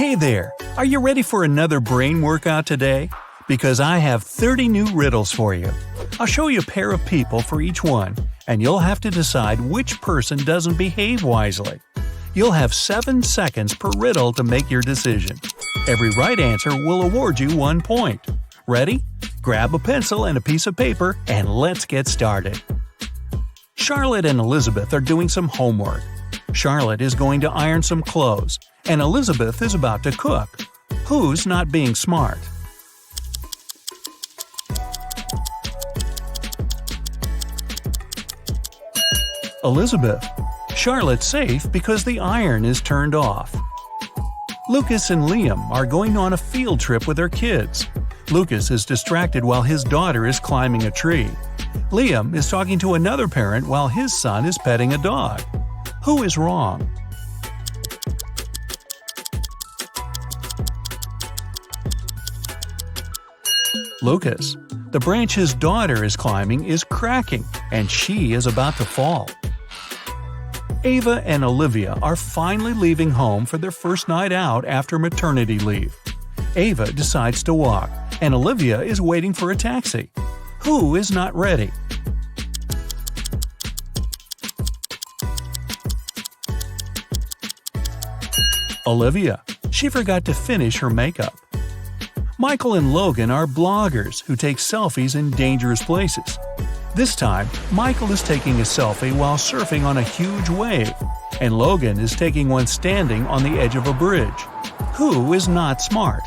Hey there! Are you ready for another brain workout today? Because I have 30 new riddles for you. I'll show you a pair of people for each one, and you'll have to decide which person doesn't behave wisely. You'll have 7 seconds per riddle to make your decision. Every right answer will award you 1 point. Ready? Grab a pencil and a piece of paper, and let's get started. Charlotte and Elizabeth are doing some homework. Charlotte is going to iron some clothes, and Elizabeth is about to cook. Who's not being smart? Elizabeth. Charlotte's safe because the iron is turned off. Lucas and Liam are going on a field trip with their kids. Lucas is distracted while his daughter is climbing a tree. Liam is talking to another parent while his son is petting a dog. Who is wrong? Lucas. The branch his daughter is climbing is cracking, and she is about to fall. Ava and Olivia are finally leaving home for their first night out after maternity leave. Ava decides to walk, and Olivia is waiting for a taxi. Who is not ready? Olivia. She forgot to finish her makeup. Michael and Logan are bloggers who take selfies in dangerous places. This time, Michael is taking a selfie while surfing on a huge wave, and Logan is taking one standing on the edge of a bridge. Who is not smart?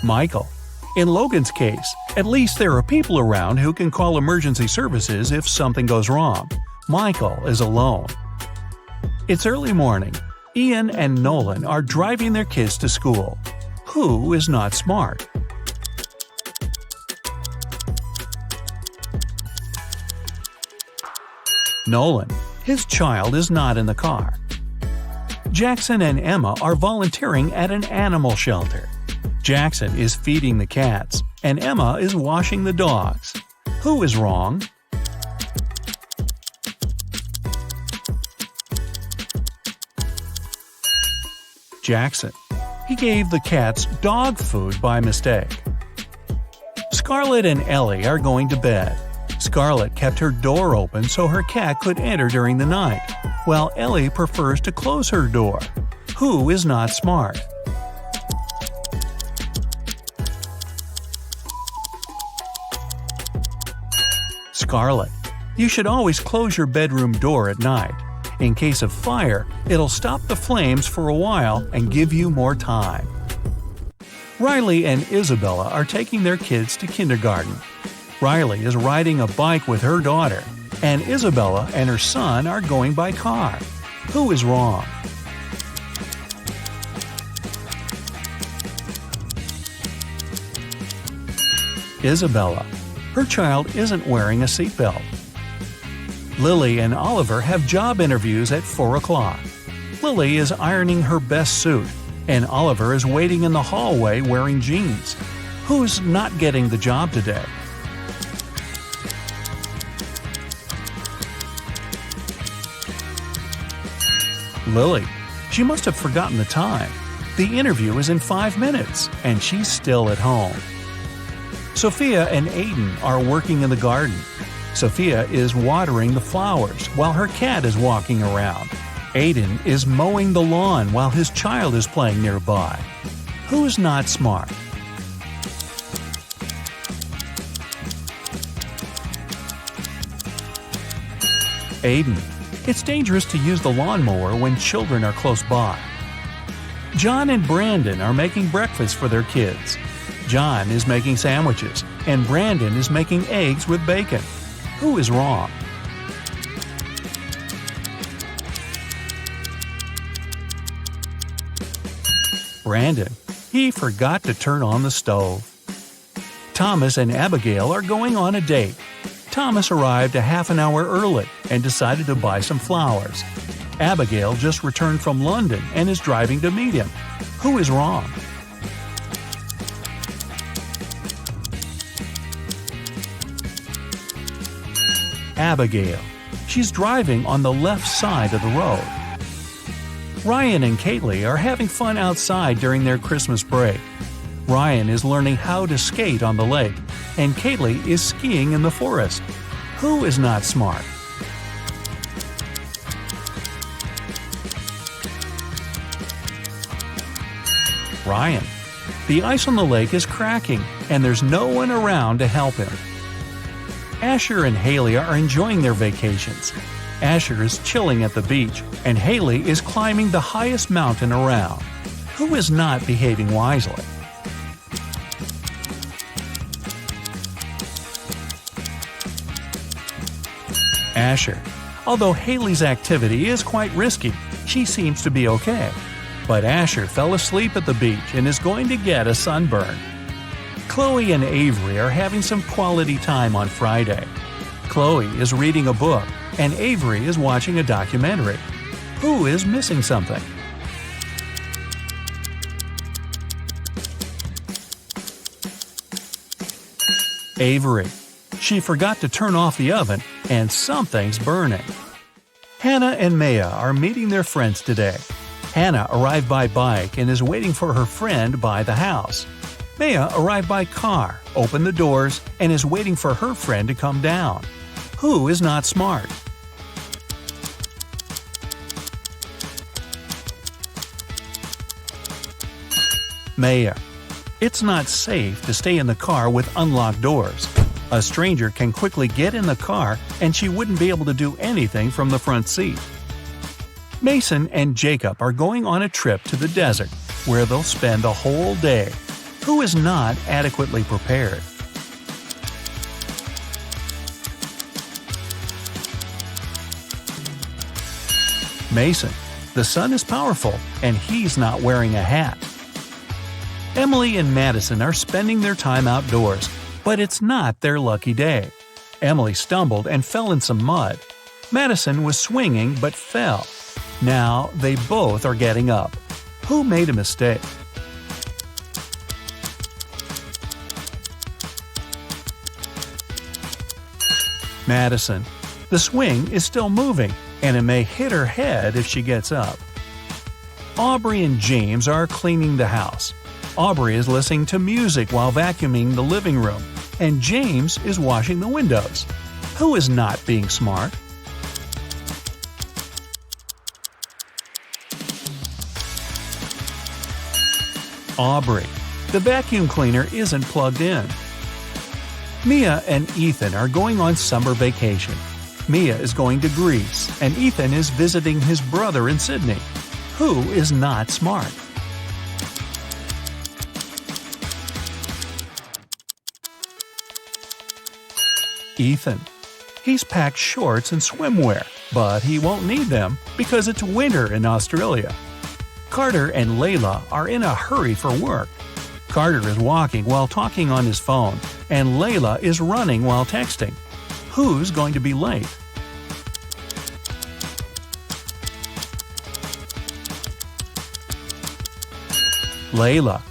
Michael. In Logan's case, at least there are people around who can call emergency services if something goes wrong. Michael is alone. It's early morning. Ian and Nolan are driving their kids to school. Who is not smart? Nolan. His child is not in the car. Jackson and Emma are volunteering at an animal shelter. Jackson is feeding the cats, and Emma is washing the dogs. Who is wrong? Jackson. He gave the cats dog food by mistake. Scarlett and Ellie are going to bed. Scarlett kept her door open so her cat could enter during the night, while Ellie prefers to close her door. Who is not smart? Scarlett. You should always close your bedroom door at night. In case of fire, it'll stop the flames for a while and give you more time. Riley and Isabella are taking their kids to kindergarten. Riley is riding a bike with her daughter, and Isabella and her son are going by car. Who is wrong? Isabella. Her child isn't wearing a seatbelt. Lily and Oliver have job interviews at 4 o'clock. Lily is ironing her best suit, and Oliver is waiting in the hallway wearing jeans. Who's not getting the job today? Lily. She must have forgotten the time. The interview is in 5 minutes, and she's still at home. Sophia and Aiden are working in the garden. Sophia is watering the flowers while her cat is walking around. Aiden is mowing the lawn while his child is playing nearby. Who's not smart? Aiden. It's dangerous to use the lawnmower when children are close by. John and Brandon are making breakfast for their kids. John is making sandwiches, and Brandon is making eggs with bacon. Who is wrong? Brandon. He forgot to turn on the stove. Thomas and Abigail are going on a date. Thomas arrived a half an hour early and decided to buy some flowers. Abigail just returned from London and is driving to meet him. Who is wrong? Abigail. She's driving on the left side of the road. Ryan and Kaylee are having fun outside during their Christmas break. Ryan is learning how to skate on the lake, and Kaylee is skiing in the forest. Who is not smart? Ryan. The ice on the lake is cracking, and there's no one around to help him. Asher and Haley are enjoying their vacations. Asher is chilling at the beach, and Haley is climbing the highest mountain around. Who is not behaving wisely? Asher. Although Haley's activity is quite risky, she seems to be okay. But Asher fell asleep at the beach and is going to get a sunburn. Chloe and Avery are having some quality time on Friday. Chloe is reading a book, and Avery is watching a documentary. Who is missing something? Avery. She forgot to turn off the oven, and something's burning. Hannah and Maya are meeting their friends today. Hannah arrived by bike and is waiting for her friend by the house. Maya arrived by car, opened the doors, and is waiting for her friend to come down. Who is not smart? Maya. It's not safe to stay in the car with unlocked doors. A stranger can quickly get in the car and she wouldn't be able to do anything from the front seat. Mason and Jacob are going on a trip to the desert, where they'll spend the whole day. Who is not adequately prepared? Mason. The sun is powerful, and he's not wearing a hat. Emily and Madison are spending their time outdoors, but it's not their lucky day. Emily stumbled and fell in some mud. Madison was swinging but fell. Now they both are getting up. Who made a mistake? Madison. The swing is still moving, and it may hit her head if she gets up. Aubrey and James are cleaning the house. Aubrey is listening to music while vacuuming the living room, and James is washing the windows. Who is not being smart? Aubrey. The vacuum cleaner isn't plugged in. Mia and Ethan are going on summer vacation. Mia is going to Greece, and Ethan is visiting his brother in Sydney. Who is not smart? Ethan. He's packed shorts and swimwear, but he won't need them because it's winter in Australia. Carter and Layla are in a hurry for work. Carter is walking while talking on his phone, and Layla is running while texting. Who's going to be late? Layla.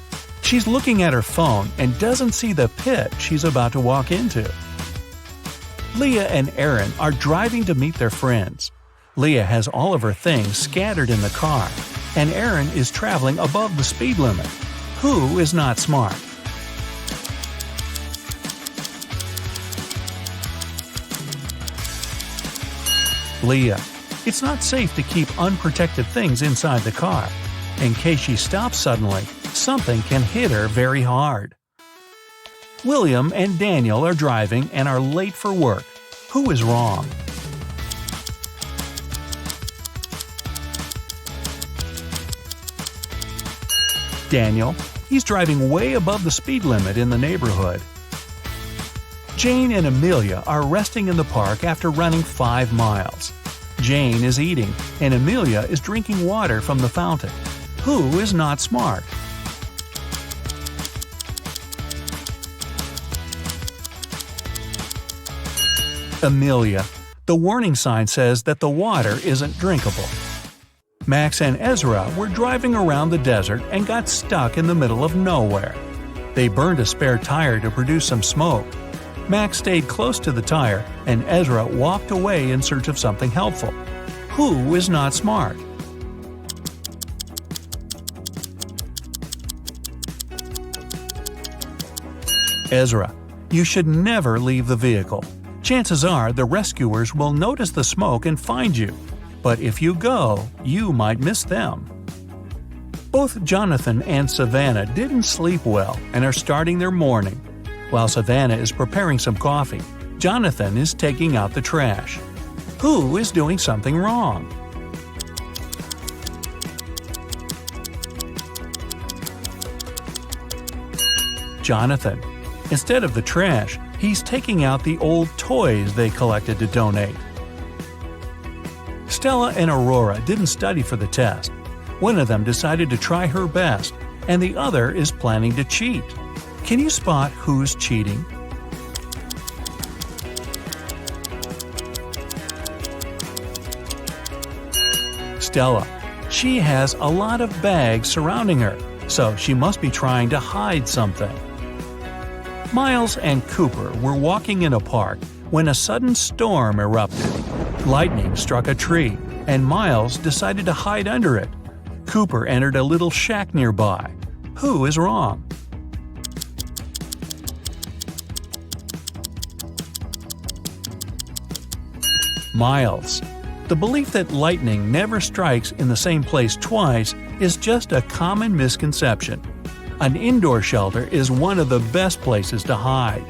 She's looking at her phone and doesn't see the pit she's about to walk into. Leah and Aaron are driving to meet their friends. Leah has all of her things scattered in the car, and Aaron is traveling above the speed limit. Who is not smart? Leah. It's not safe to keep unprotected things inside the car. In case she stops suddenly, something can hit her very hard. William and Daniel are driving and are late for work. Who is wrong? Daniel. He's driving way above the speed limit in the neighborhood. Jane and Amelia are resting in the park after running 5 miles. Jane is eating, and Amelia is drinking water from the fountain. Who is not smart? Amelia. The warning sign says that the water isn't drinkable. Max and Ezra were driving around the desert and got stuck in the middle of nowhere. They burned a spare tire to produce some smoke. Max stayed close to the tire, and Ezra walked away in search of something helpful. Who is not smart? Ezra. You should never leave the vehicle. Chances are the rescuers will notice the smoke and find you. But if you go, you might miss them. Both Jonathan and Savannah didn't sleep well and are starting their morning. While Savannah is preparing some coffee, Jonathan is taking out the trash. Who is doing something wrong? Jonathan. Instead of the trash, he's taking out the old toys they collected to donate. Stella and Aurora didn't study for the test. One of them decided to try her best, and the other is planning to cheat. Can you spot who's cheating? Stella. She has a lot of bags surrounding her, so she must be trying to hide something. Miles and Cooper were walking in a park when a sudden storm erupted. Lightning struck a tree, and Miles decided to hide under it. Cooper entered a little shack nearby. Who is wrong? Miles. The belief that lightning never strikes in the same place twice is just a common misconception. An indoor shelter is one of the best places to hide.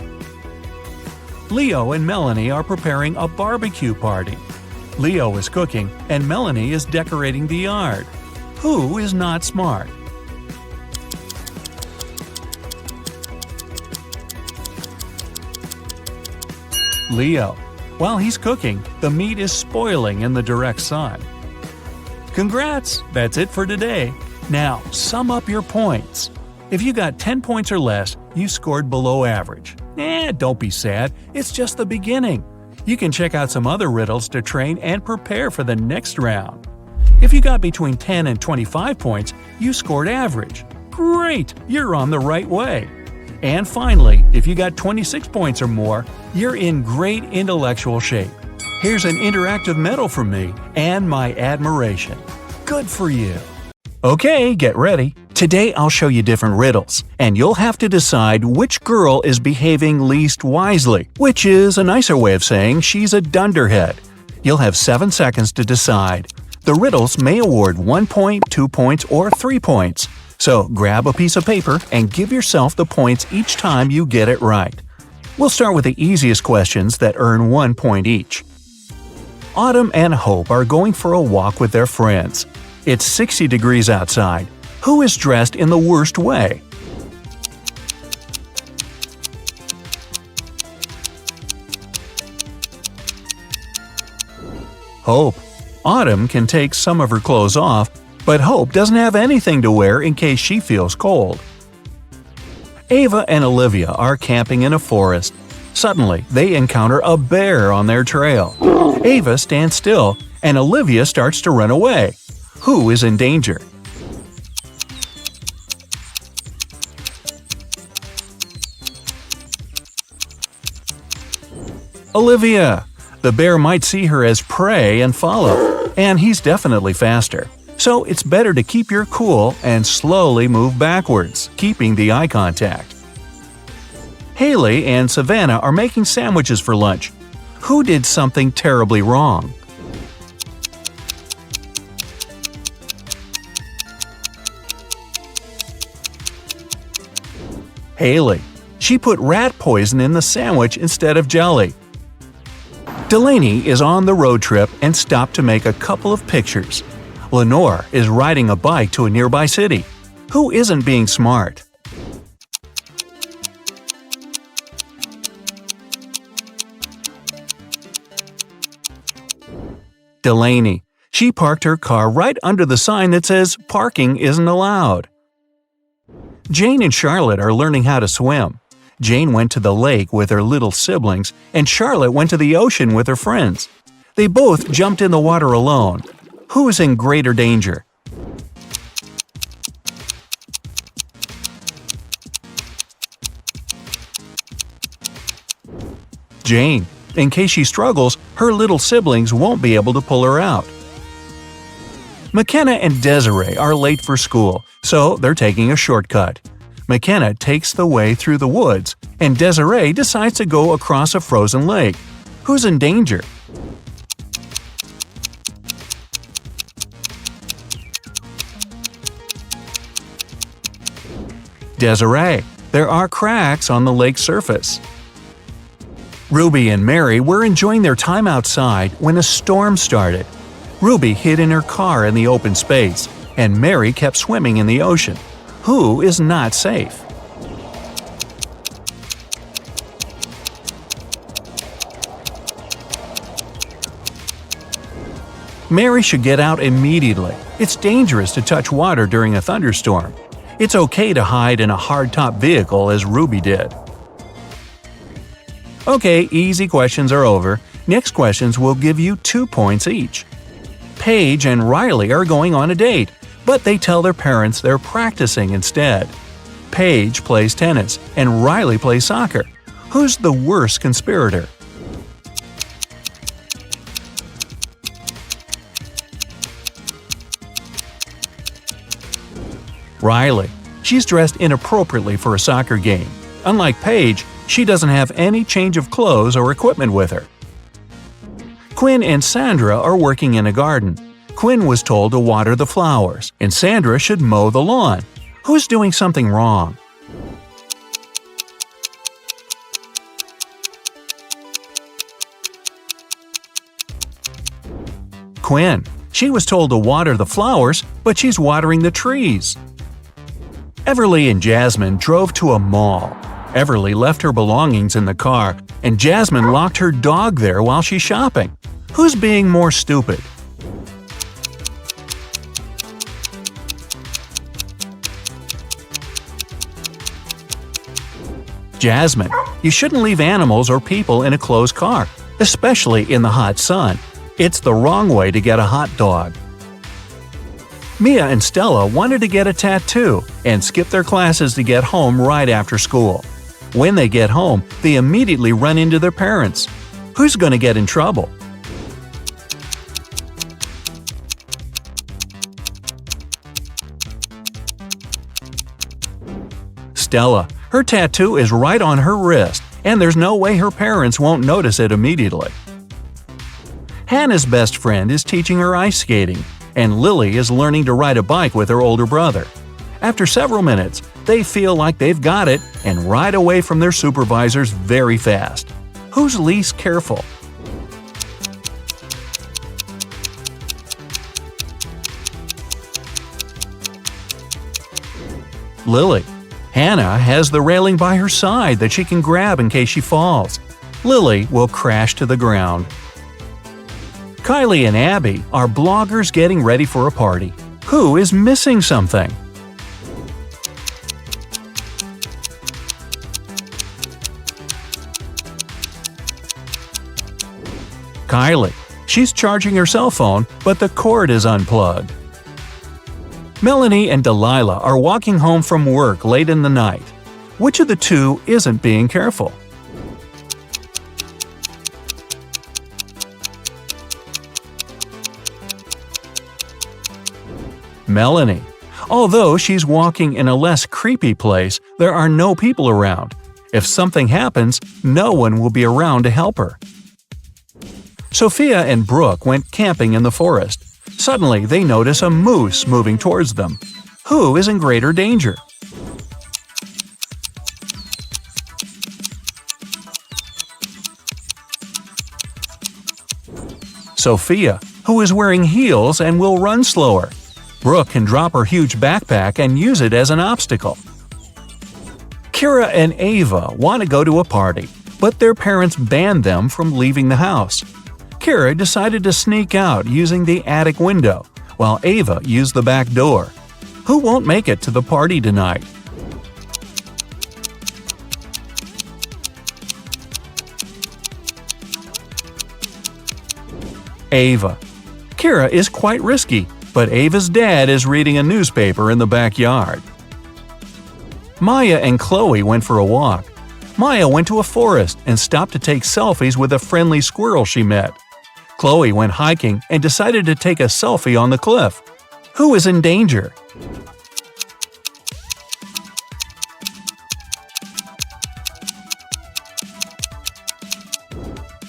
Leo and Melanie are preparing a barbecue party. Leo is cooking and Melanie is decorating the yard. Who is not smart? Leo. While he's cooking, the meat is spoiling in the direct sun. Congrats! That's it for today. Now, sum up your points. If you got 10 points or less, you scored below average. Don't be sad, it's just the beginning. You can check out some other riddles to train and prepare for the next round. If you got between 10 and 25 points, you scored average. Great! You're on the right way. And finally, if you got 26 points or more, you're in great intellectual shape. Here's an interactive medal from me and my admiration. Good for you! Okay, get ready. Today I'll show you different riddles, and you'll have to decide which girl is behaving least wisely, which is a nicer way of saying she's a dunderhead. You'll have 7 seconds to decide. The riddles may award 1 point, 2 points, or 3 points. So grab a piece of paper and give yourself the points each time you get it right. We'll start with the easiest questions that earn 1 point each. Autumn and Hope are going for a walk with their friends. It's 60 degrees outside. Who is dressed in the worst way? Hope. Autumn can take some of her clothes off, but Hope doesn't have anything to wear in case she feels cold. Ava and Olivia are camping in a forest. Suddenly, they encounter a bear on their trail. Ava stands still, and Olivia starts to run away. Who is in danger? Olivia. The bear might see her as prey and follow, and he's definitely faster. So it's better to keep your cool and slowly move backwards, keeping the eye contact. Haley and Savannah are making sandwiches for lunch. Who did something terribly wrong? Haley. She put rat poison in the sandwich instead of jelly. Delaney is on the road trip and stopped to make a couple of pictures. Lenore is riding a bike to a nearby city. Who isn't being smart? Delaney. She parked her car right under the sign that says "Parking isn't allowed." Jane and Charlotte are learning how to swim. Jane went to the lake with her little siblings, and Charlotte went to the ocean with her friends. They both jumped in the water alone. Who is in greater danger? Jane. In case she struggles, her little siblings won't be able to pull her out. McKenna and Desiree are late for school, so they're taking a shortcut. McKenna takes the way through the woods, and Desiree decides to go across a frozen lake. Who's in danger? Desiree. There are cracks on the lake's surface. Ruby and Mary were enjoying their time outside when a storm started. Ruby hid in her car in the open space, and Mary kept swimming in the ocean. Who is not safe? Mary should get out immediately. It's dangerous to touch water during a thunderstorm. It's okay to hide in a hardtop vehicle as Ruby did. Okay, easy questions are over. Next questions will give you 2 points each. Paige and Riley are going on a date, but they tell their parents they're practicing instead. Paige plays tennis and Riley plays soccer. Who's the worst conspirator? Riley. She's dressed inappropriately for a soccer game. Unlike Paige, she doesn't have any change of clothes or equipment with her. Quinn and Sandra are working in a garden. Quinn was told to water the flowers, and Sandra should mow the lawn. Who's doing something wrong? Quinn. She was told to water the flowers, but she's watering the trees. Everly and Jasmine drove to a mall. Everly left her belongings in the car, and Jasmine locked her dog there while she's shopping. Who's being more stupid? Jasmine. You shouldn't leave animals or people in a closed car, especially in the hot sun. It's the wrong way to get a hot dog. Mia and Stella wanted to get a tattoo and skip their classes to get home right after school. When they get home, they immediately run into their parents. Who's going to get in trouble? Stella. Her tattoo is right on her wrist, and there's no way her parents won't notice it immediately. Hannah's best friend is teaching her ice skating, and Lily is learning to ride a bike with her older brother. After several minutes, they feel like they've got it and ride away from their supervisors very fast. Who's least careful? Lily. Hannah has the railing by her side that she can grab in case she falls. Lily will crash to the ground. Kylie and Abby are bloggers getting ready for a party. Who is missing something? Kylie. She's charging her cell phone, but the cord is unplugged. Melanie and Delilah are walking home from work late in the night. Which of the two isn't being careful? Melanie. Although she's walking in a less creepy place, there are no people around. If something happens, no one will be around to help her. Sophia and Brooke went camping in the forest. Suddenly, they notice a moose moving towards them. Who is in greater danger? Sophia, who is wearing heels and will run slower. Brooke can drop her huge backpack and use it as an obstacle. Kira and Ava want to go to a party, but their parents banned them from leaving the house. Kira decided to sneak out using the attic window, while Ava used the back door. Who won't make it to the party tonight? Ava. Kira is quite risky, but Ava's dad is reading a newspaper in the backyard. Maya and Chloe went for a walk. Maya went to a forest and stopped to take selfies with a friendly squirrel she met. Chloe went hiking and decided to take a selfie on the cliff. Who is in danger?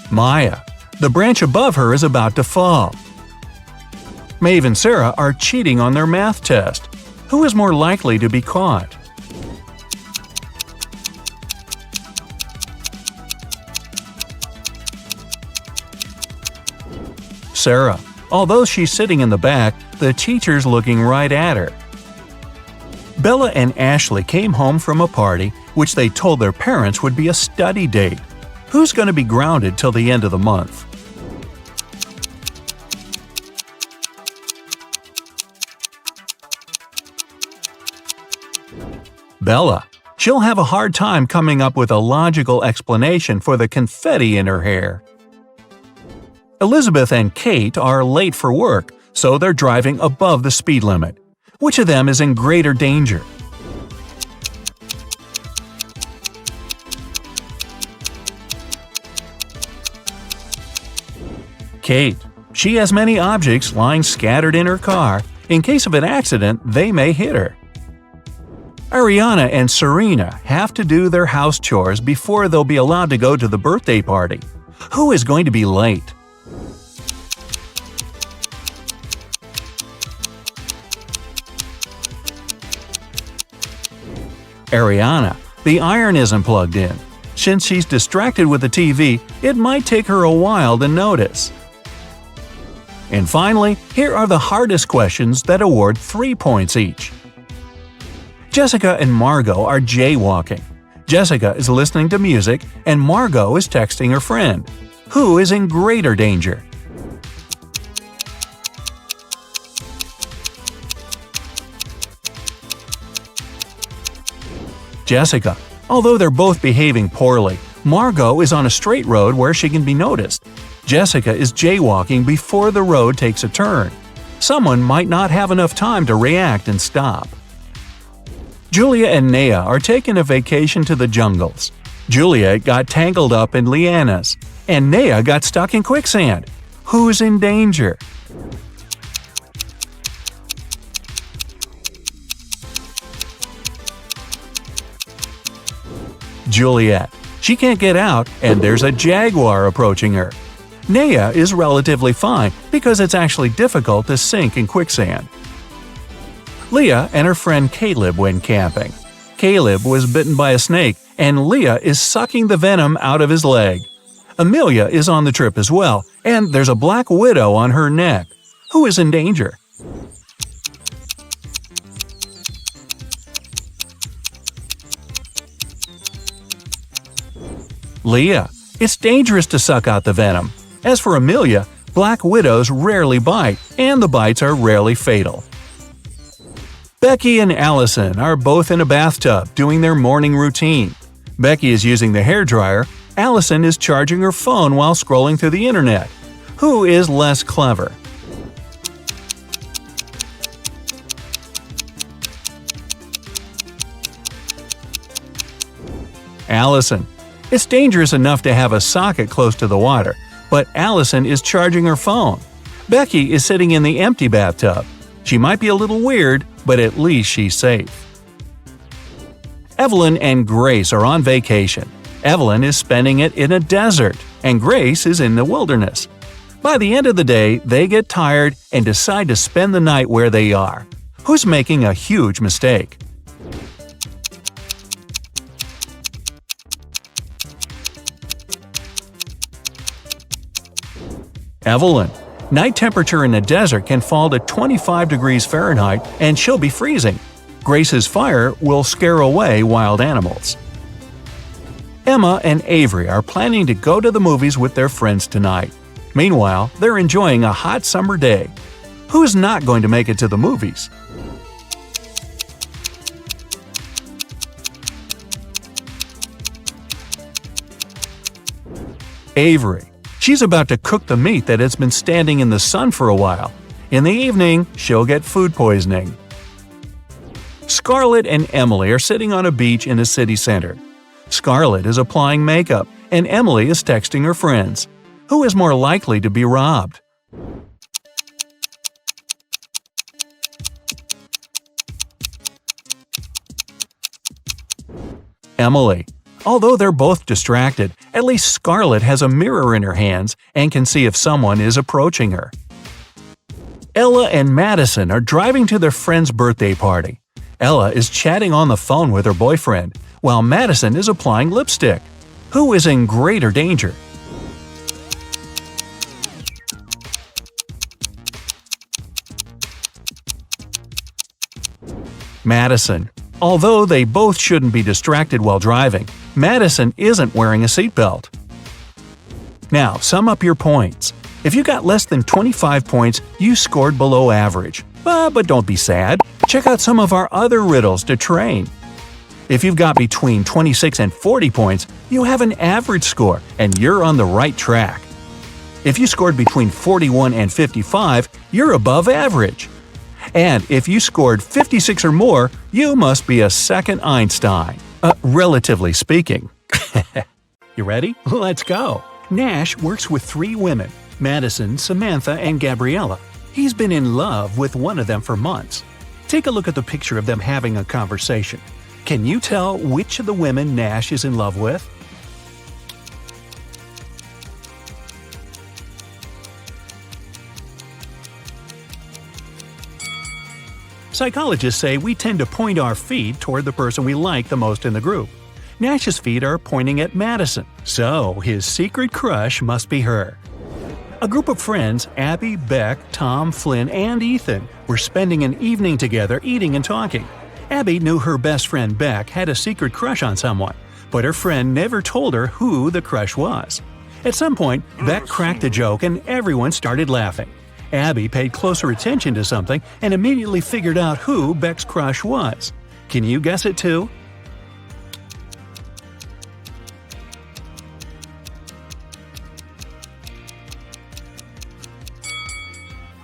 Maya. The branch above her is about to fall. Maeve and Sarah are cheating on their math test. Who is more likely to be caught? Sarah. Although she's sitting in the back, the teacher's looking right at her. Bella and Ashley came home from a party which they told their parents would be a study date. Who's going to be grounded till the end of the month? Bella. She'll have a hard time coming up with a logical explanation for the confetti in her hair. Elizabeth and Kate are late for work, so they're driving above the speed limit. Which of them is in greater danger? Kate. She has many objects lying scattered in her car. In case of an accident, they may hit her. Ariana and Serena have to do their house chores before they'll be allowed to go to the birthday party. Who is going to be late? Ariana. The iron isn't plugged in. Since she's distracted with the TV, it might take her a while to notice. And finally, here are the hardest questions that award 3 points each. Jessica and Margot are jaywalking. Jessica is listening to music and Margot is texting her friend. Who is in greater danger? Jessica. Although they're both behaving poorly, Margot is on a straight road where she can be noticed. Jessica is jaywalking before the road takes a turn. Someone might not have enough time to react and stop. Julia and Naya are taking a vacation to the jungles. Julia got tangled up in lianas, and Naya got stuck in quicksand. Who's in danger? Juliet. She can't get out, and there's a jaguar approaching her. Naya is relatively fine because it's actually difficult to sink in quicksand. Leah and her friend Caleb went camping. Caleb was bitten by a snake, and Leah is sucking the venom out of his leg. Amelia is on the trip as well, and there's a black widow on her neck. Who is in danger? Leah. It's dangerous to suck out the venom. As for Amelia, black widows rarely bite, and the bites are rarely fatal. Becky and Allison are both in a bathtub doing their morning routine. Becky is using the hairdryer, Allison is charging her phone while scrolling through the internet. Who is less clever? Allison. It's dangerous enough to have a socket close to the water, but Allison is charging her phone. Becky is sitting in the empty bathtub. She might be a little weird, but at least she's safe. Evelyn and Grace are on vacation. Evelyn is spending it in a desert, and Grace is in the wilderness. By the end of the day, they get tired and decide to spend the night where they are. Who's making a huge mistake? Evelyn. Night temperature in the desert can fall to 25 degrees Fahrenheit and she'll be freezing. Grace's fire will scare away wild animals. Emma and Avery are planning to go to the movies with their friends tonight. Meanwhile, they're enjoying a hot summer day. Who's not going to make it to the movies? Avery. She's about to cook the meat that has been standing in the sun for a while. In the evening, she'll get food poisoning. Scarlett and Emily are sitting on a beach in a city center. Scarlett is applying makeup, and Emily is texting her friends. Who is more likely to be robbed? Emily. Although they're both distracted, at least Scarlett has a mirror in her hands and can see if someone is approaching her. Ella and Madison are driving to their friend's birthday party. Ella is chatting on the phone with her boyfriend, while Madison is applying lipstick. Who is in greater danger? Madison. Although they both shouldn't be distracted while driving, Madison isn't wearing a seatbelt. Now, sum up your points. If you got less than 25 points, you scored below average. But don't be sad. Check out some of our other riddles to train. If you've got between 26 and 40 points, you have an average score and you're on the right track. If you scored between 41 and 55, you're above average. And if you scored 56 or more, you must be a second Einstein. Relatively speaking. You ready? Let's go! Nash works with 3 women: Madison, Samantha, and Gabriella. He's been in love with one of them for months. Take a look at the picture of them having a conversation. Can you tell which of the women Nash is in love with? Psychologists say we tend to point our feet toward the person we like the most in the group. Nash's feet are pointing at Madison, so his secret crush must be her. A group of friends, Abby, Beck, Tom, Flynn, and Ethan, were spending an evening together eating and talking. Abby knew her best friend Beck had a secret crush on someone, but her friend never told her who the crush was. At some point, Beck cracked a joke and everyone started laughing. Abby paid closer attention to something and immediately figured out who Beck's crush was. Can you guess it too?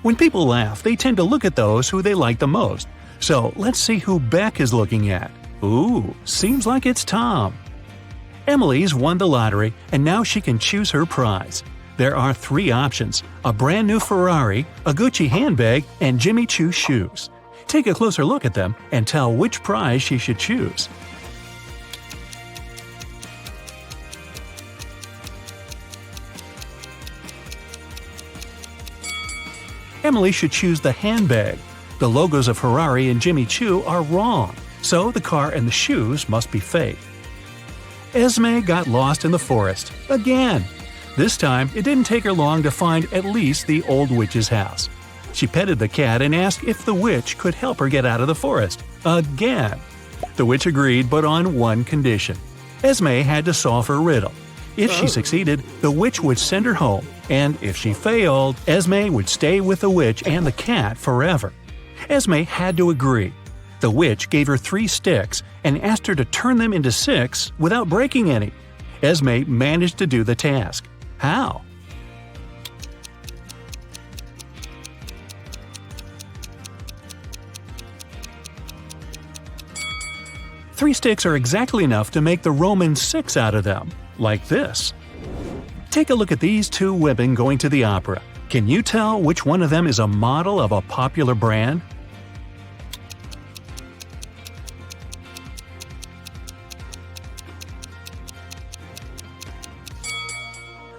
When people laugh, they tend to look at those who they like the most. So let's see who Beck is looking at. Ooh, seems like it's Tom. Emily's won the lottery and now she can choose her prize. There are 3 options: a brand new Ferrari, a Gucci handbag, and Jimmy Choo shoes. Take a closer look at them and tell which prize she should choose. Emily should choose the handbag. The logos of Ferrari and Jimmy Choo are wrong, so the car and the shoes must be fake. Esme got lost in the forest again. This time, it didn't take her long to find at least the old witch's house. She petted the cat and asked if the witch could help her get out of the forest. Again. The witch agreed, but on one condition. Esme had to solve her riddle. If she succeeded, the witch would send her home, and if she failed, Esme would stay with the witch and the cat forever. Esme had to agree. The witch gave her 3 sticks and asked her to turn them into 6 without breaking any. Esme managed to do the task. How? Three sticks are exactly enough to make the Roman 6 out of them, like this. Take a look at these 2 women going to the opera. Can you tell which one of them is a model of a popular brand?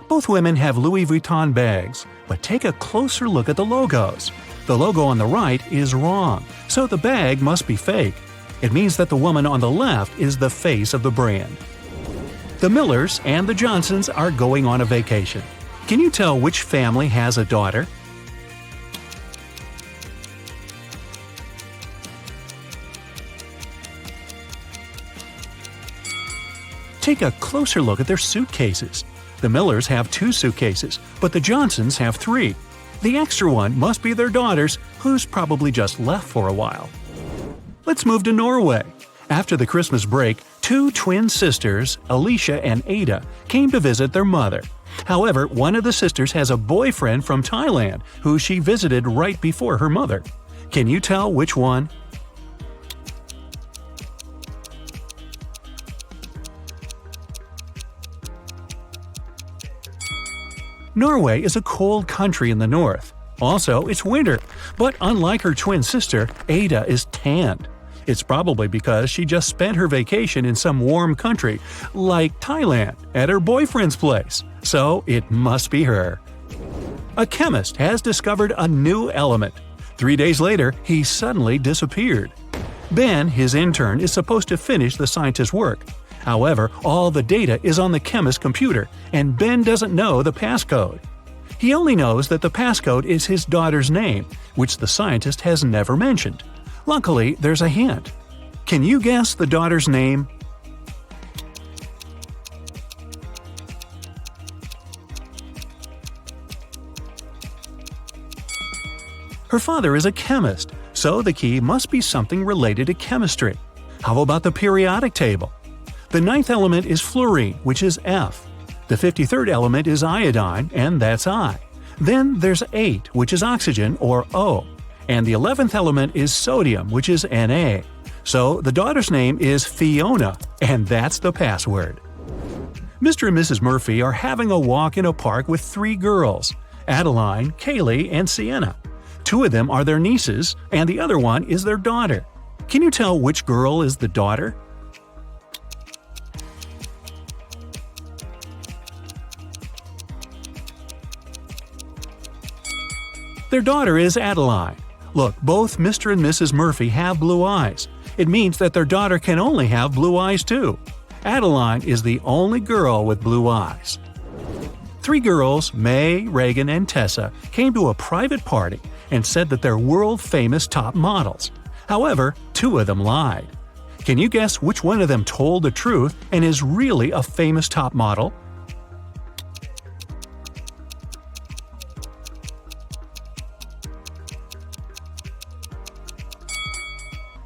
Both women have Louis Vuitton bags, but take a closer look at the logos. The logo on the right is wrong, so the bag must be fake. It means that the woman on the left is the face of the brand. The Millers and the Johnsons are going on a vacation. Can you tell which family has a daughter? Take a closer look at their suitcases. The Millers have 2 suitcases, but the Johnsons have 3. The extra one must be their daughter's, who's probably just left for a while. Let's move to Norway. After the Christmas break, 2 twin sisters, Alicia and Ada, came to visit their mother. However, one of the sisters has a boyfriend from Thailand who she visited right before her mother. Can you tell which one? Norway is a cold country in the north. Also, it's winter, but unlike her twin sister, Ada is tanned. It's probably because she just spent her vacation in some warm country, like Thailand, at her boyfriend's place. So it must be her. A chemist has discovered a new element. 3 days later, he suddenly disappeared. Ben, his intern, is supposed to finish the scientist's work. However, all the data is on the chemist's computer, and Ben doesn't know the passcode. He only knows that the passcode is his daughter's name, which the scientist has never mentioned. Luckily, there's a hint. Can you guess the daughter's name? Her father is a chemist, so the key must be something related to chemistry. How about the periodic table? The 9th element is fluorine, which is F. The 53rd element is iodine, and that's I. Then there's 8, which is oxygen, or O. And the 11th element is sodium, which is Na. So the daughter's name is Fiona, and that's the password. Mr. and Mrs. Murphy are having a walk in a park with 3 girls: Adeline, Kaylee, and Sienna. 2 of them are their nieces, and the other one is their daughter. Can you tell which girl is the daughter? Their daughter is Adeline. Look, both Mr. and Mrs. Murphy have blue eyes. It means that their daughter can only have blue eyes too. Adeline is the only girl with blue eyes. 3 girls, May, Reagan, and Tessa, came to a private party and said that they're world-famous top models. However, 2 of them lied. Can you guess which one of them told the truth and is really a famous top model?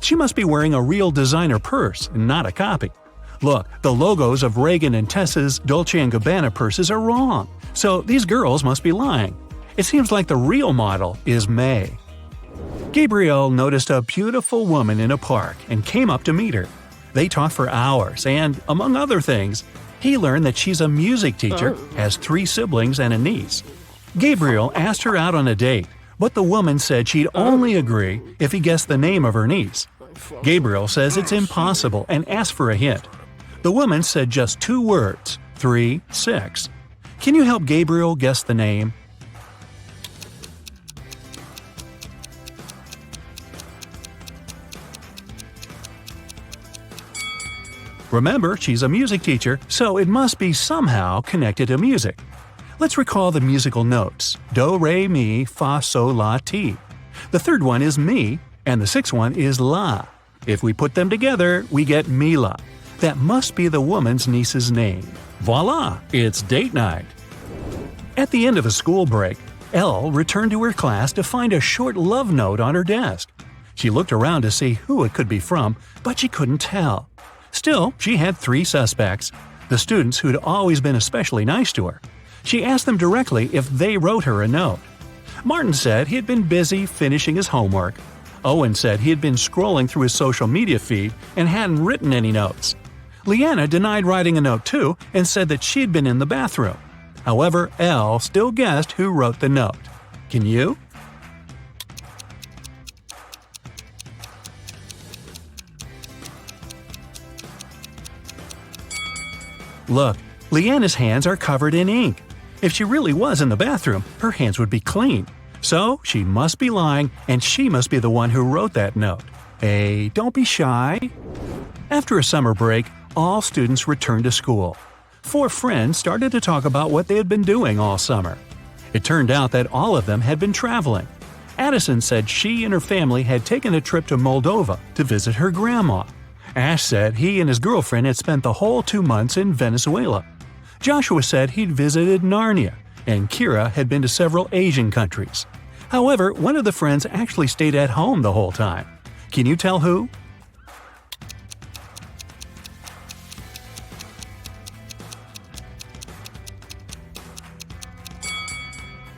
She must be wearing a real designer purse, not a copy. Look, the logos of Reagan and Tessa's Dolce & Gabbana purses are wrong, so these girls must be lying. It seems like the real model is May. Gabriel noticed a beautiful woman in a park and came up to meet her. They talked for hours and, among other things, he learned that she's a music teacher, has 3 siblings and a niece. Gabriel asked her out on a date, but the woman said she'd only agree if he guessed the name of her niece. Gabriel says it's impossible and asked for a hint. The woman said just 2 words: 3, 6. Can you help Gabriel guess the name? Remember, she's a music teacher, so it must be somehow connected to music. Let's recall the musical notes: do, re, mi, fa, sol, la, ti. The 3rd one is mi, and the 6th one is la. If we put them together, we get Mila. That must be the woman's niece's name. Voila! It's date night. At the end of a school break, Elle returned to her class to find a short love note on her desk. She looked around to see who it could be from, but she couldn't tell. Still, she had 3 suspects: the students who'd always been especially nice to her. She asked them directly if they wrote her a note. Martin said he had been busy finishing his homework. Owen said he had been scrolling through his social media feed and hadn't written any notes. Leanna denied writing a note too and said that she'd been in the bathroom. However, Elle still guessed who wrote the note. Can you? Look, Leanna's hands are covered in ink. If she really was in the bathroom, her hands would be clean. So she must be lying, and she must be the one who wrote that note. Hey, don't be shy. After a summer break, all students returned to school. 4 friends started to talk about what they had been doing all summer. It turned out that all of them had been traveling. Addison said she and her family had taken a trip to Moldova to visit her grandma. Ash said he and his girlfriend had spent the whole 2 months in Venezuela. Joshua said he'd visited Narnia, and Kira had been to several Asian countries. However, one of the friends actually stayed at home the whole time. Can you tell who?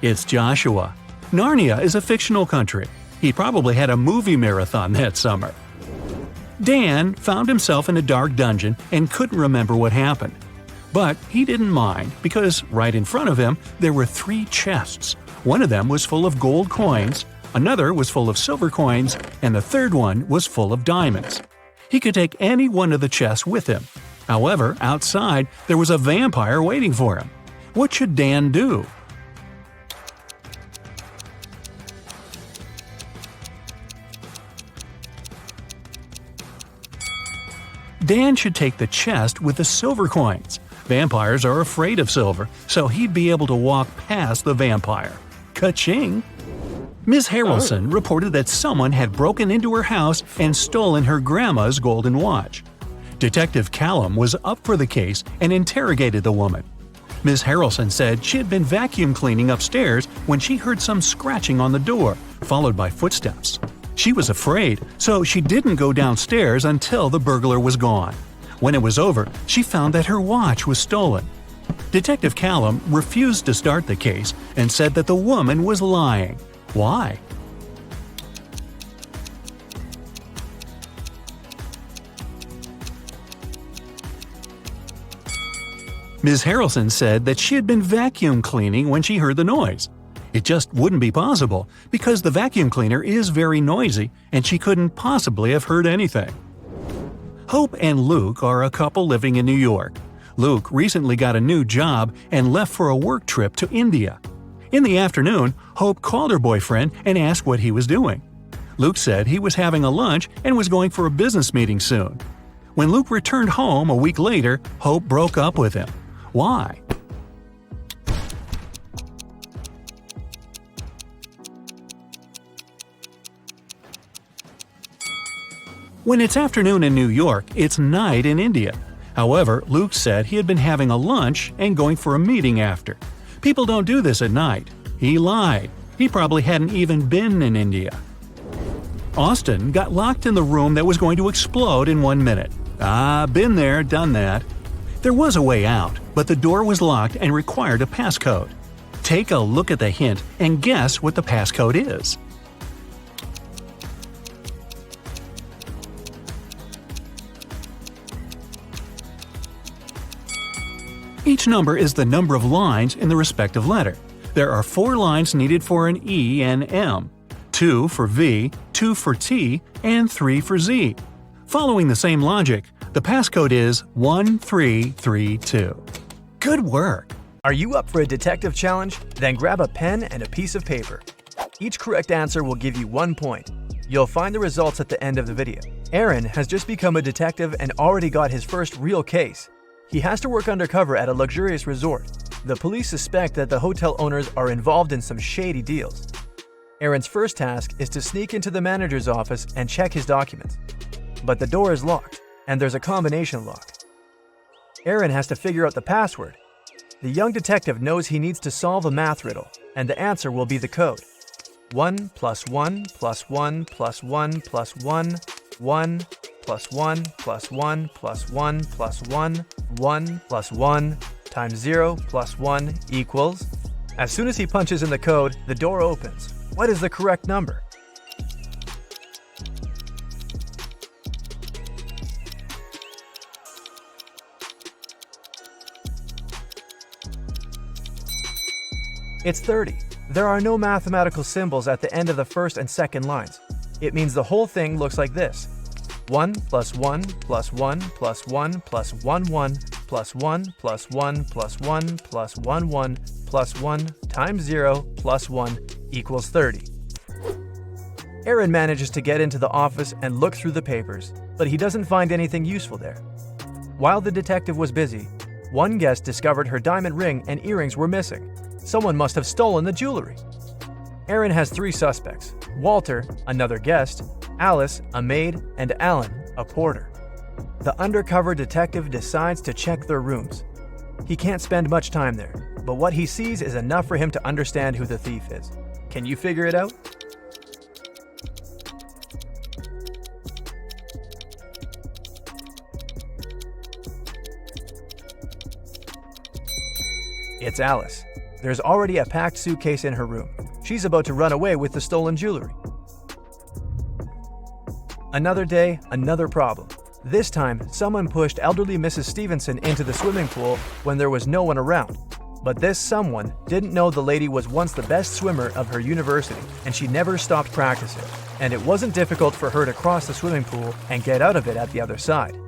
It's Joshua. Narnia is a fictional country. He probably had a movie marathon that summer. Dan found himself in a dark dungeon and couldn't remember what happened. But he didn't mind because right in front of him there were 3 chests. One of them was full of gold coins, another was full of silver coins, and the third one was full of diamonds. He could take any one of the chests with him. However, outside there was a vampire waiting for him. What should Dan do? Dan should take the chest with the silver coins. Vampires are afraid of silver, so he'd be able to walk past the vampire. Ka-ching! Ms. Harrelson reported that someone had broken into her house and stolen her grandma's golden watch. Detective Callum was up for the case and interrogated the woman. Ms. Harrelson said she had been vacuum cleaning upstairs when she heard some scratching on the door, followed by footsteps. She was afraid, so she didn't go downstairs until the burglar was gone. When it was over, she found that her watch was stolen. Detective Callum refused to start the case and said that the woman was lying. Why? Ms. Harrelson said that she had been vacuum cleaning when she heard the noise. It just wouldn't be possible because the vacuum cleaner is very noisy and she couldn't possibly have heard anything. Hope and Luke are a couple living in New York. Luke recently got a new job and left for a work trip to India. In the afternoon, Hope called her boyfriend and asked what he was doing. Luke said he was having a lunch and was going for a business meeting soon. When Luke returned home a week later, Hope broke up with him. Why? When it's afternoon in New York, it's night in India. However, Luke said he had been having a lunch and going for a meeting after. People don't do this at night. He lied. He probably hadn't even been in India. Austin got locked in the room that was going to explode in 1 minute. Been there, done that. There was a way out, but the door was locked and required a passcode. Take a look at the hint and guess what the passcode is. Each number is the number of lines in the respective letter. There are 4 lines needed for an E and M, 2 for V, 2 for T, and 3 for Z. Following the same logic, the passcode is 1332. Good work! Are you up for a detective challenge? Then grab a pen and a piece of paper. Each correct answer will give you 1 point. You'll find the results at the end of the video. Aaron has just become a detective and already got his first real case. He has to work undercover at a luxurious resort. The police suspect that the hotel owners are involved in some shady deals. Aaron's first task is to sneak into the manager's office and check his documents. But the door is locked, and there's a combination lock. Aaron has to figure out the password. The young detective knows he needs to solve a math riddle, and the answer will be the code. 1 plus 1 plus 1 plus 1 plus 1, 1 plus 1 plus 1 plus 1 plus 1, 1 plus 1 times 0 plus 1 equals… As soon as he punches in the code, the door opens. What is the correct number? It's 30. There are no mathematical symbols at the end of the first and second lines. It means the whole thing looks like this. 1 plus 1 plus 1 plus 1 plus 1 1 plus 1 plus 1 plus 1 plus 1 1 plus 1 times 0 plus 1 equals 30. Aaron manages to get into the office and look through the papers, but he doesn't find anything useful there. While the detective was busy, one guest discovered her diamond ring and earrings were missing. Someone must have stolen the jewelry. Aaron has 3 suspects: Walter, another guest, Alice, a maid, and Alan, a porter. The undercover detective decides to check their rooms. He can't spend much time there, but what he sees is enough for him to understand who the thief is. Can you figure it out? It's Alice. There's already a packed suitcase in her room. She's about to run away with the stolen jewelry. Another day, another problem. This time, someone pushed elderly Mrs. Stevenson into the swimming pool when there was no one around. But this someone didn't know the lady was once the best swimmer of her university, and she never stopped practicing. And it wasn't difficult for her to cross the swimming pool and get out of it at the other side.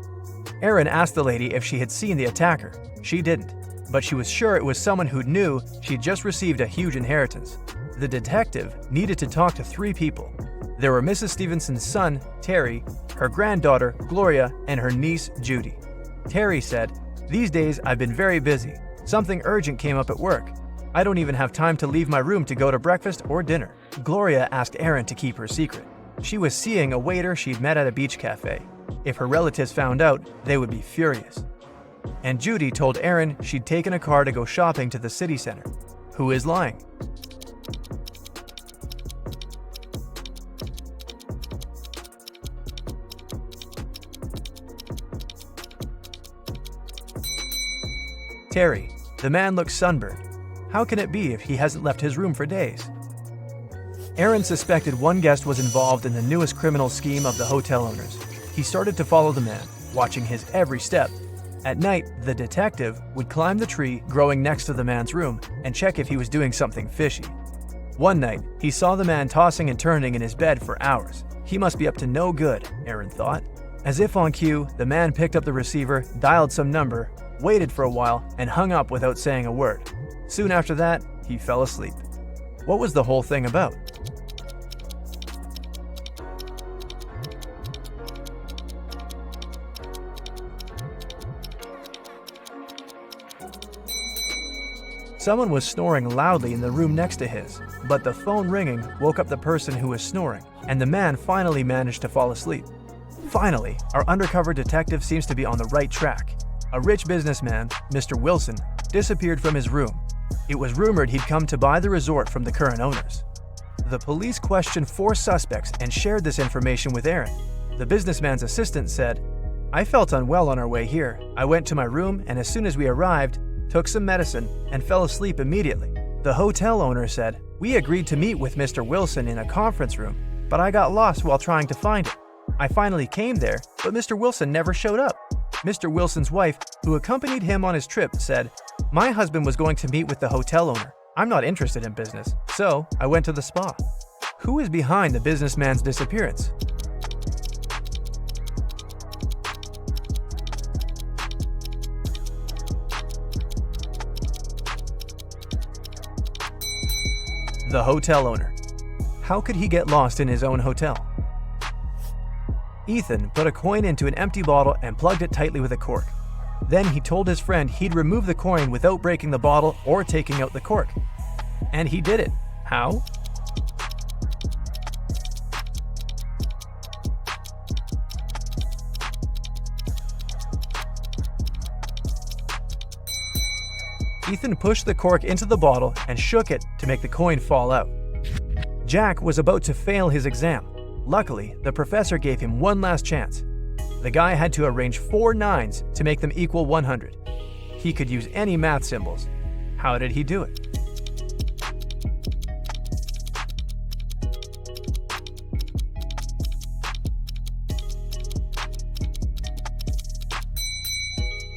Erin asked the lady if she had seen the attacker. She didn't, but she was sure it was someone who knew she'd just received a huge inheritance. The detective needed to talk to 3 people. There were Mrs. Stevenson's son, Terry, her granddaughter, Gloria, and her niece, Judy. Terry said, "These days I've been very busy. Something urgent came up at work. I don't even have time to leave my room to go to breakfast or dinner." Gloria asked Erin to keep her secret. She was seeing a waiter she'd met at a beach cafe. If her relatives found out, they would be furious. And Judy told Erin she'd taken a car to go shopping to the city center. Who is lying? Terry. The man looks sunburned. How can it be if he hasn't left his room for days? Erin suspected one guest was involved in the newest criminal scheme of the hotel owners. He started to follow the man, watching his every step. At night, the detective would climb the tree growing next to the man's room and check if he was doing something fishy. One night, he saw the man tossing and turning in his bed for hours. He must be up to no good, Erin thought. As if on cue, the man picked up the receiver, dialed some number, waited for a while, and hung up without saying a word. Soon after that, he fell asleep. What was the whole thing about? Someone was snoring loudly in the room next to his, but the phone ringing woke up the person who was snoring, and the man finally managed to fall asleep. Finally, our undercover detective seems to be on the right track. A rich businessman, Mr. Wilson, disappeared from his room. It was rumored he'd come to buy the resort from the current owners. The police questioned 4 suspects and shared this information with Erin. The businessman's assistant said, "I felt unwell on our way here. I went to my room, and as soon as we arrived, took some medicine, and fell asleep immediately." The hotel owner said, "We agreed to meet with Mr. Wilson in a conference room, but I got lost while trying to find him. I finally came there, but Mr. Wilson never showed up." Mr. Wilson's wife, who accompanied him on his trip, said, "My husband was going to meet with the hotel owner. I'm not interested in business, so I went to the spa." Who is behind the businessman's disappearance? The hotel owner. How could he get lost in his own hotel? Ethan put a coin into an empty bottle and plugged it tightly with a cork. Then he told his friend he'd remove the coin without breaking the bottle or taking out the cork. And he did it. How? Ethan pushed the cork into the bottle and shook it to make the coin fall out. Jack was about to fail his exam. Luckily, the professor gave him one last chance. The guy had to arrange 4 9s to make them equal 100. He could use any math symbols. How did he do it?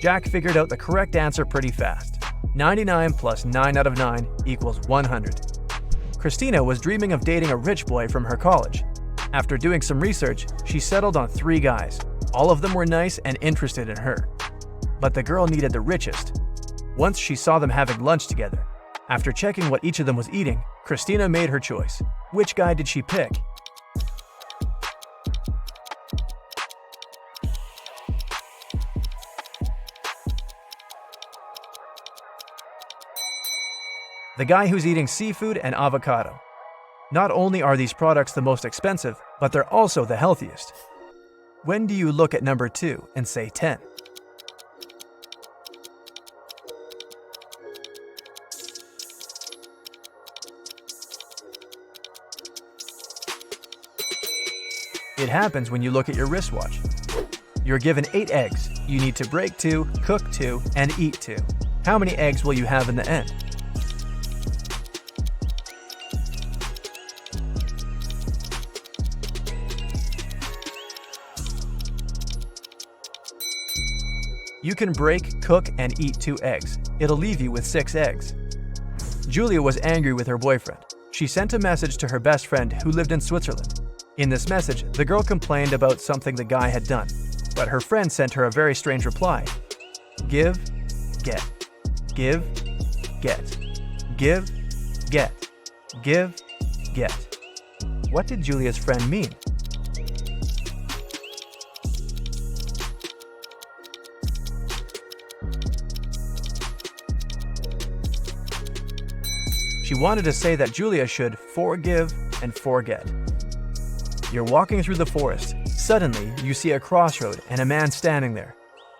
Jack figured out the correct answer pretty fast. 99 plus 9 out of 9 equals 100. Christina was dreaming of dating a rich boy from her college. After doing some research, she settled on 3 guys. All of them were nice and interested in her. But the girl needed the richest. Once she saw them having lunch together. After checking what each of them was eating, Christina made her choice. Which guy did she pick? The guy who's eating seafood and avocado. Not only are these products the most expensive, but they're also the healthiest. When do you look at number 2 and say 10? It happens when you look at your wristwatch. You're given 8 eggs. You need to break 2, cook 2, and eat 2. How many eggs will you have in the end? You can break, cook, and eat 2 eggs. It'll leave you with 6 eggs. Julia was angry with her boyfriend. She sent a message to her best friend who lived in Switzerland. In this message, the girl complained about something the guy had done, but her friend sent her a very strange reply. Give, get. Give, get. Give, get. Give, get. What did Julia's friend mean? She wanted to say that Julia should forgive and forget. You're walking through the forest. Suddenly, you see a crossroad and a man standing there.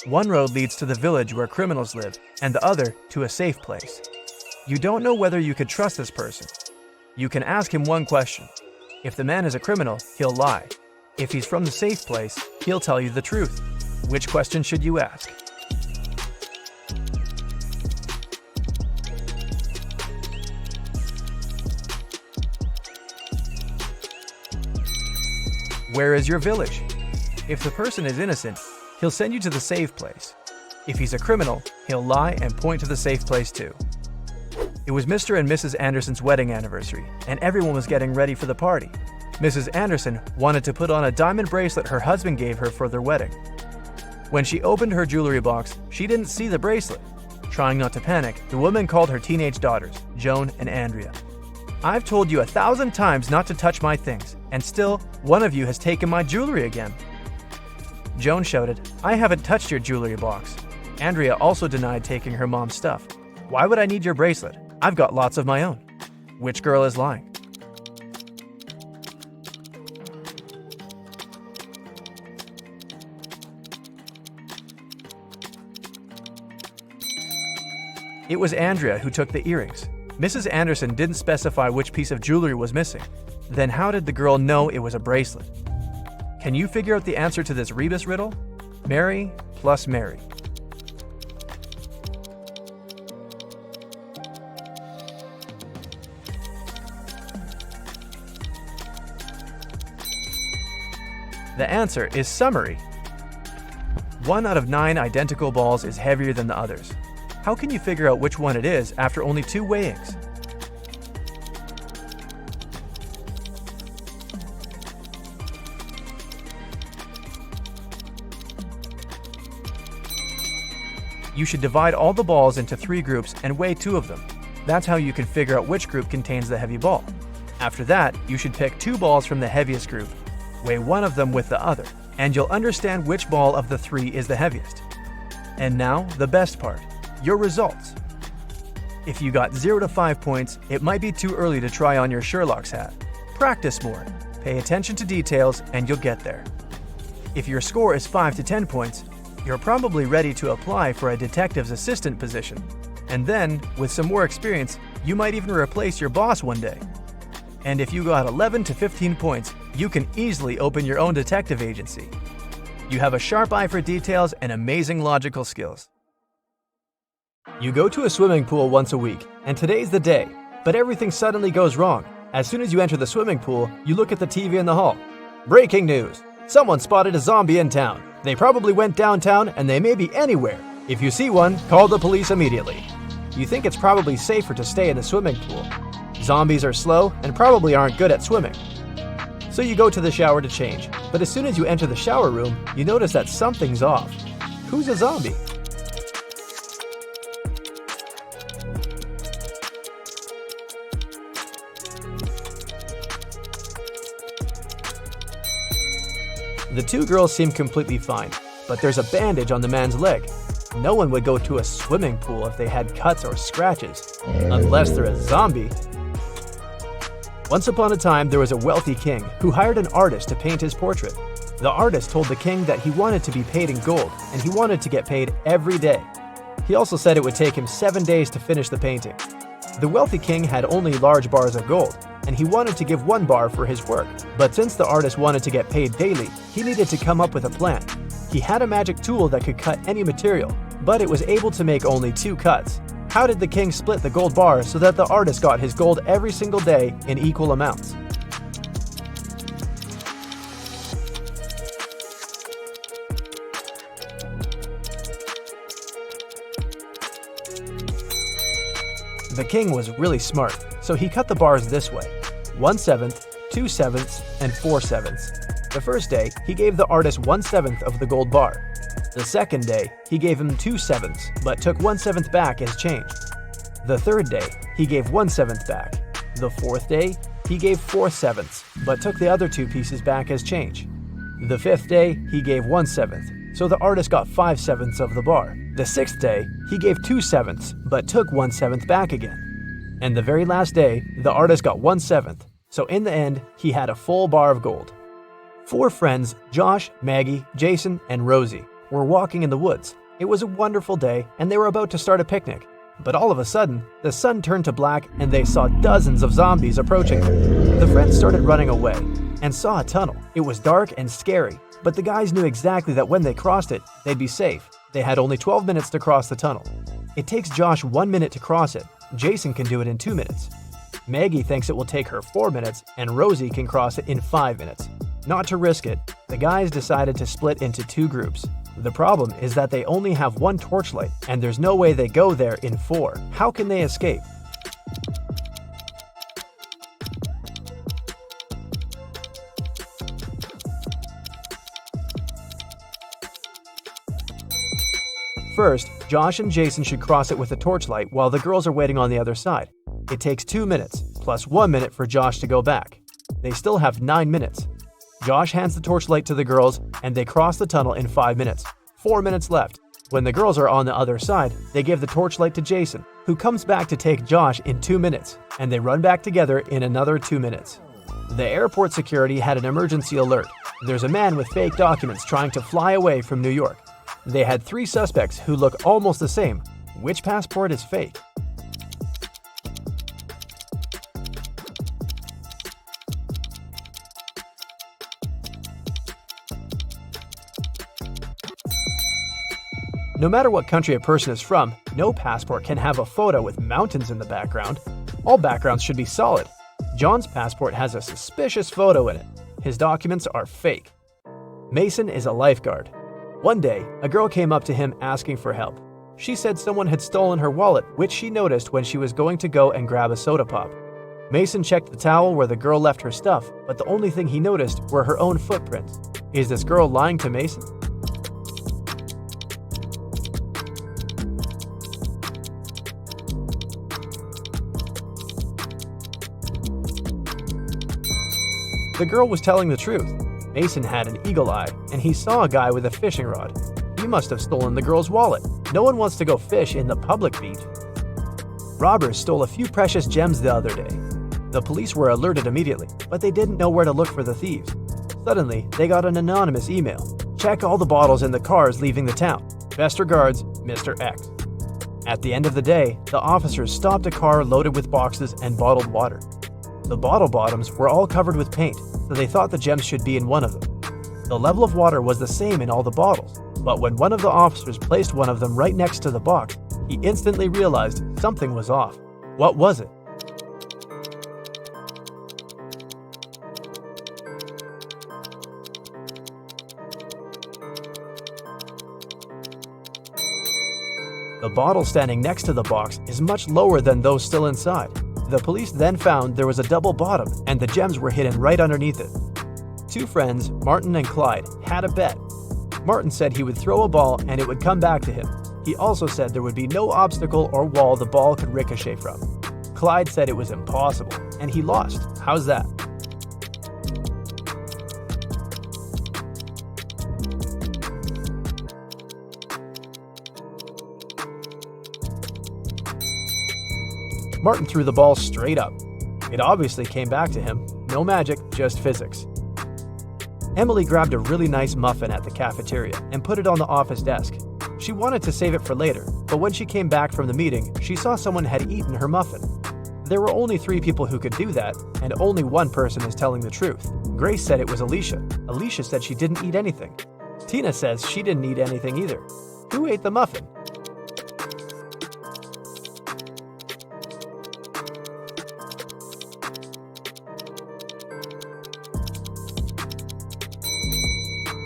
One road leads to the village where criminals live, and the other to a safe place. You don't know whether you could trust this person. You can ask him one question. If the man is a criminal, he'll lie. If he's from the safe place, he'll tell you the truth. Which question should you ask? Where is your village? If the person is innocent, he'll send you to the safe place. If he's a criminal, he'll lie and point to the safe place too. It was Mr. and Mrs. Anderson's wedding anniversary, and everyone was getting ready for the party. Mrs. Anderson wanted to put on a diamond bracelet her husband gave her for their wedding. When she opened her jewelry box, she didn't see the bracelet. Trying not to panic, the woman called her teenage daughters, Joan and Andrea. I've told you 1,000 times not to touch my things, and still, one of you has taken my jewelry again. Joan shouted, I haven't touched your jewelry box. Andrea also denied taking her mom's stuff. Why would I need your bracelet? I've got lots of my own. Which girl is lying? It was Andrea who took the earrings. Mrs. Anderson didn't specify which piece of jewelry was missing. Then how did the girl know it was a bracelet? Can you figure out the answer to this rebus riddle? Mary plus Mary. The answer is summary. 1 out of 9 identical balls is heavier than the others. How can you figure out which one it is after only 2 weighings? You should divide all the balls into 3 groups and weigh 2 of them. That's how you can figure out which group contains the heavy ball. After that, you should pick 2 balls from the heaviest group, weigh one of them with the other, and you'll understand which ball of the 3 is the heaviest. And now, the best part. Your results. If you got 0 to 5 points, it might be too early to try on your Sherlock's hat. Practice more, pay attention to details, and you'll get there. If your score is 5 to 10 points, you're probably ready to apply for a detective's assistant position. And then, with some more experience, you might even replace your boss one day. And if you got 11 to 15 points, you can easily open your own detective agency. You have a sharp eye for details and amazing logical skills. You go to a swimming pool once a week, and today's the day, but everything suddenly goes wrong. As soon as you enter the swimming pool, you look at the TV in the hall. Breaking news! Someone spotted a zombie in town. They probably went downtown, and they may be anywhere. If you see one, call the police immediately. You think it's probably safer to stay in the swimming pool. Zombies are slow and probably aren't good at swimming. So you go to the shower to change, but as soon as you enter the shower room, you notice that something's off. Who's a zombie? The 2 girls seem completely fine, but there's a bandage on the man's leg. No one would go to a swimming pool if they had cuts or scratches, unless they're a zombie. Once upon a time, there was a wealthy king who hired an artist to paint his portrait. The artist told the king that he wanted to be paid in gold, and he wanted to get paid every day. He also said it would take him 7 days to finish the painting. The wealthy king had only large bars of gold, and he wanted to give 1 bar for his work. But since the artist wanted to get paid daily, he needed to come up with a plan. He had a magic tool that could cut any material, but it was able to make only 2 cuts. How did the king split the gold bar so that the artist got his gold every single day in equal amounts? The king was really smart, so he cut the bars this way: 1/7, 2/7, and 4/7. The first day, he gave the artist 1/7 of the gold bar. The second day, he gave him 2/7, but took 1/7 back as change. The third day, he gave 1/7 back. The fourth day, he gave 4/7, but took the other 2 pieces back as change. The fifth day, he gave 1/7, so the artist got 5/7 of the bar. The sixth day, he gave 2/7, but took 1/7 back again. And the very last day, the artist got 1/7, so in the end, he had a full bar of gold. 4 friends, Josh, Maggie, Jason, and Rosie, were walking in the woods. It was a wonderful day, and they were about to start a picnic. But all of a sudden, the sun turned to black and they saw dozens of zombies approaching them. The friends started running away and saw a tunnel. It was dark and scary, but the guys knew exactly that when they crossed it, they'd be safe. They had only 12 minutes to cross the tunnel. It takes Josh 1 minute to cross it. Jason can do it in 2 minutes. Maggie thinks it will take her 4 minutes, and Rosie can cross it in 5 minutes. Not to risk it, the guys decided to split into 2 groups. The problem is that they only have 1 torchlight, and there's no way they go there in 4. How can they escape? First, Josh and Jason should cross it with a torchlight while the girls are waiting on the other side. It takes 2 minutes, plus 1 minute for Josh to go back. They still have 9 minutes. Josh hands the torchlight to the girls, and they cross the tunnel in 5 minutes. 4 minutes left. When the girls are on the other side, they give the torchlight to Jason, who comes back to take Josh in 2 minutes, and they run back together in another 2 minutes. The airport security had an emergency alert. There's a man with fake documents trying to fly away from New York. They had 3 suspects who look almost the same. Which passport is fake? No matter what country a person is from, no passport can have a photo with mountains in the background. All backgrounds should be solid. John's passport has a suspicious photo in it. His documents are fake. Mason is a lifeguard. One day, a girl came up to him asking for help. She said someone had stolen her wallet, which she noticed when she was going to go and grab a soda pop. Mason checked the towel where the girl left her stuff, but the only thing he noticed were her own footprints. Is this girl lying to Mason? The girl was telling the truth. Mason had an eagle eye, and he saw a guy with a fishing rod. He must have stolen the girl's wallet. No one wants to go fish in the public beach. Robbers stole a few precious gems the other day. The police were alerted immediately, but they didn't know where to look for the thieves. Suddenly, they got an anonymous email. Check all the bottles in the cars leaving the town. Best regards, Mr. X. At the end of the day, the officers stopped a car loaded with boxes and bottled water. The bottle bottoms were all covered with paint, so they thought the gems should be in one of them. The level of water was the same in all the bottles, but when one of the officers placed one of them right next to the box, he instantly realized something was off. What was it? The bottle standing next to the box is much lower than those still inside. The police then found there was a double bottom and the gems were hidden right underneath it. 2 friends, Martin and Clyde, had a bet. Martin said he would throw a ball and it would come back to him. He also said there would be no obstacle or wall the ball could ricochet from. Clyde said it was impossible, and he lost. How's that? Martin threw the ball straight up. It obviously came back to him. No magic, just physics. Emily grabbed a really nice muffin at the cafeteria and put it on the office desk. She wanted to save it for later, but when she came back from the meeting, she saw someone had eaten her muffin. There were only 3 people who could do that, and only one person is telling the truth. Grace said it was Alicia. Alicia said she didn't eat anything. Tina says she didn't eat anything either. Who ate the muffin?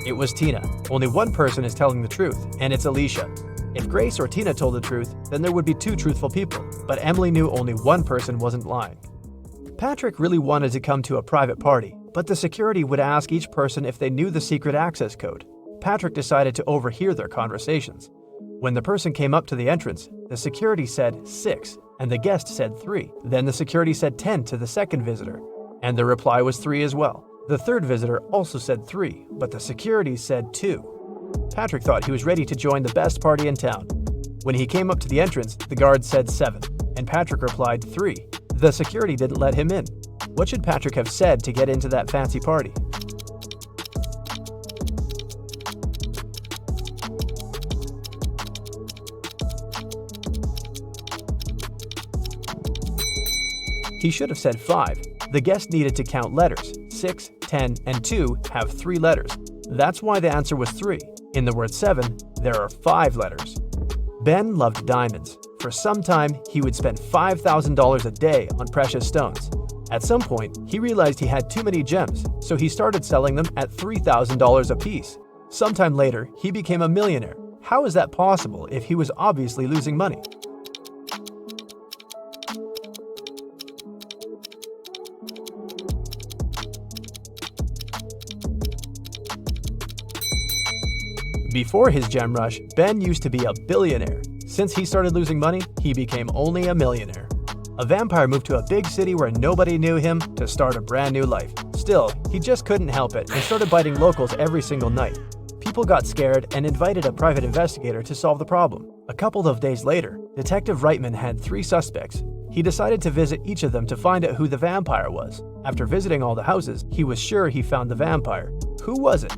It was Tina. Only one person is telling the truth, and it's Alicia. If Grace or Tina told the truth, then there would be 2 truthful people. but Emily knew only one person wasn't lying. Patrick really wanted to come to a private party, but the security would ask each person if they knew the secret access code. Patrick decided to overhear their conversations. When the person came up to the entrance, the security said 6, and the guest said 3. Then the security said 10 to the second visitor, and the reply was 3 as well. The third visitor also said 3, but the security said 2. Patrick thought he was ready to join the best party in town. When he came up to the entrance, the guard said 7, and Patrick replied 3. The security didn't let him in. What should Patrick have said to get into that fancy party? He should have said 5. The guest needed to count letters. 6, 10, and 2 have 3 letters. That's why the answer was 3. In the word 7, there are 5 letters. Ben loved diamonds. For some time, he would spend $5,000 a day on precious stones. At some point, he realized he had too many gems, so he started selling them at $3,000 a piece. Sometime later, he became a millionaire. How is that possible if he was obviously losing money? Before his gem rush, Ben used to be a billionaire. Since he started losing money, he became only a millionaire. A vampire moved to a big city where nobody knew him to start a brand new life. Still, he just couldn't help it and started biting locals every single night. People got scared and invited a private investigator to solve the problem. A couple of days later, Detective Reitman had 3 suspects. He decided to visit each of them to find out who the vampire was. After visiting all the houses, he was sure he found the vampire. Who was it?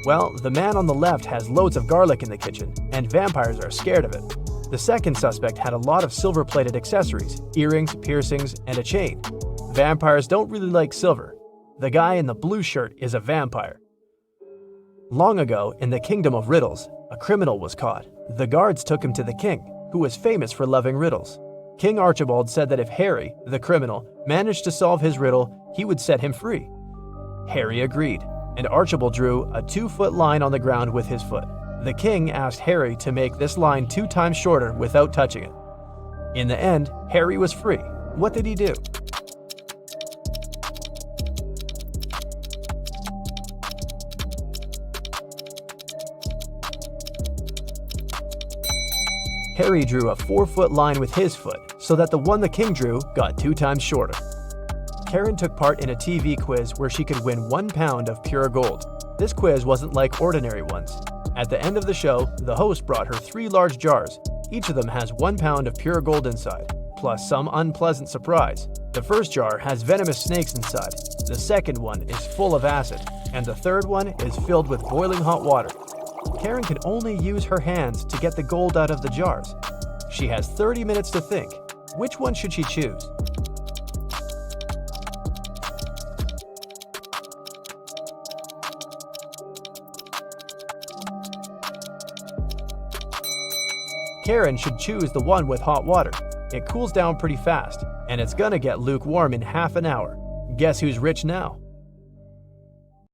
Well, the man on the left has loads of garlic in the kitchen, and vampires are scared of it. The second suspect had a lot of silver-plated accessories, earrings, piercings, and a chain. Vampires don't really like silver. The guy in the blue shirt is a vampire. Long ago, in the kingdom of Riddles, a criminal was caught. The guards took him to the king, who was famous for loving riddles. King Archibald said that if Harry, the criminal, managed to solve his riddle, he would set him free. Harry agreed, and Archibald drew a 2-foot line on the ground with his foot. The king asked Harry to make this line 2 times shorter without touching it. In the end, Harry was free. What did he do? Harry drew a 4-foot line with his foot, so that the one the king drew got 2 times shorter. Karen took part in a TV quiz where she could win 1 pound of pure gold. This quiz wasn't like ordinary ones. At the end of the show, the host brought her 3 large jars. Each of them has 1 pound of pure gold inside, plus some unpleasant surprise. The first jar has venomous snakes inside, the second one is full of acid, and the third one is filled with boiling hot water. Karen can only use her hands to get the gold out of the jars. She has 30 minutes to think. Which one should she choose? Karen should choose the one with hot water. It cools down pretty fast, and it's gonna get lukewarm in half an hour. Guess who's rich now?